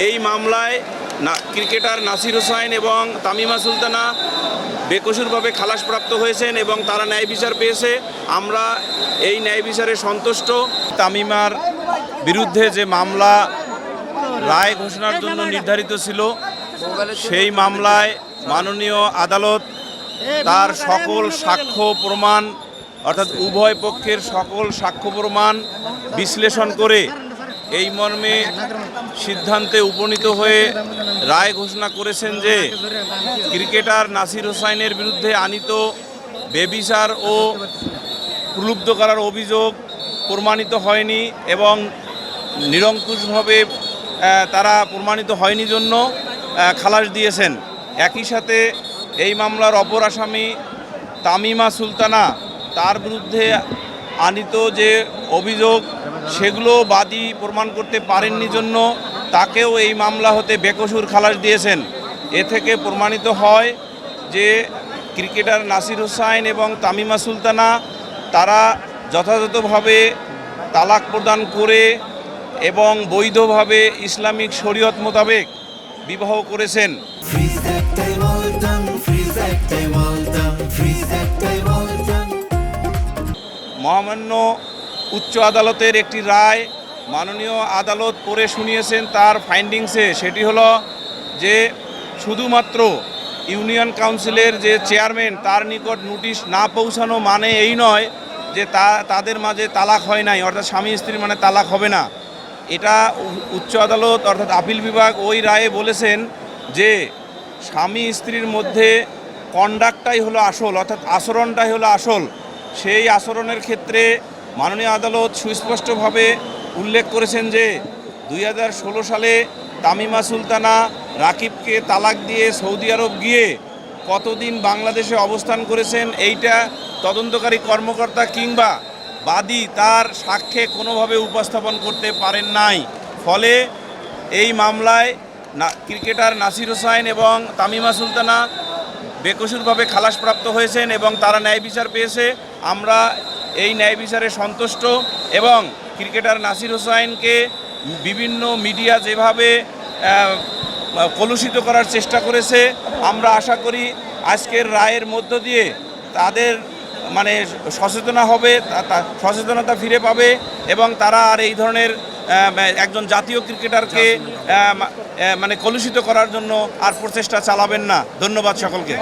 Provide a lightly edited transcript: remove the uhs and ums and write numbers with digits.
এই মামলায় ক্রিকেটার নাসির হোসাইন এবং তামিমা সুলতানা বেকসুরভাবে খালাসপ্রাপ্ত হয়েছেন এবং তারা ন্যায় বিচার পেয়েছে। আমরা এই ন্যায় বিচারে সন্তুষ্ট। তামিমার বিরুদ্ধে যে মামলা রায় ঘোষণার জন্য নির্ধারিত ছিল, সেই মামলায় মাননীয় আদালত তার সকল সাক্ষ্য প্রমাণ অর্থাৎ উভয় পক্ষের সকল সাক্ষ্য প্রমাণ বিশ্লেষণ করে এই মর্মে সিদ্ধান্তে উপনীত হয়ে রায় ঘোষণা করেছেন যে ক্রিকেটার নাসির হোসাইনের বিরুদ্ধে আনীত বেবিচার ও প্রলুব্ধ করার অভিযোগ প্রমাণিত হয়নি এবং নিরঙ্কুশভাবে তারা প্রমাণিত হয়নি জন্য খালাস দিয়েছেন। একই সাথে এই মামলার অপর আসামি তামিমা সুলতানা, তার বিরুদ্ধে আনীত যে অভিযোগ সেগুলো বাদী প্রমাণ করতে পারেননি জন্য তাকেও এই মামলা হতে বেকসুর খালাস দিয়েছেন। এ থেকে প্রমাণিত হয় যে ক্রিকেটার নাসির হোসাইন এবং তামিমা সুলতানা তারা যথাযথভাবে তালাক প্রদান করে এবং বৈধভাবে ইসলামিক শরীয়ত মোতাবেক বিবাহ করেছেন। মহামান্য উচ্চ আদালতের একটি রায় মাননীয় আদালত পড়ে শুনিয়েছেন। তার ফাইন্ডিংসে সেটি হলো যে শুধুমাত্র ইউনিয়ন কাউন্সিলের যে চেয়ারম্যান তার নিকট নোটিশ না পৌঁছানো মানে এই নয় যে তাদের মাঝে তালাক হয় নাই, অর্থাৎ স্বামী স্ত্রী মানে তালাক হবে না। এটা উচ্চ আদালত অর্থাৎ আপিল বিভাগ ওই রায়ে বলেছেন যে স্বামী স্ত্রীর মধ্যে কন্ডাক্টটাই হলো আসল, অর্থাৎ আচরণটাই হলো আসল। সেই আচরণের ক্ষেত্রে মাননীয় আদালত সুস্পষ্টভাবে উল্লেখ করেছেন যে 2016 সালে তামিমা সুলতানা রাকিবকে তালাক দিয়ে সৌদি আরব গিয়ে কতদিন বাংলাদেশে অবস্থান করেছেন এইটা তদন্তকারী কর্মকর্তা কিংবা বাদী তার সাক্ষ্যে কোনোভাবে উপস্থাপন করতে পারেন নাই। ফলে এই মামলায় ক্রিকেটার নাসির হোসাইন এবং তামিমা সুলতানা বেকসুরভাবে খালাসপ্রাপ্ত হয়েছেন এবং তারা ন্যায় বিচার পেয়েছে। আমরা এই ন্যায় বিচারে সন্তুষ্ট এবং ক্রিকেটার নাসির হোসাইনকে বিভিন্ন মিডিয়া যেভাবে কলুষিত করার চেষ্টা করেছে, আমরা আশা করি আজকের রায়ের মধ্য দিয়ে তাদের মানে সচেতনতা ফিরে পাবে এবং তারা আর এই ধরনের একজন জাতীয় ক্রিকেটারকে মানে কলুষিত করার জন্য আর প্রচেষ্টা চালাবেন না। ধন্যবাদ সকলকে।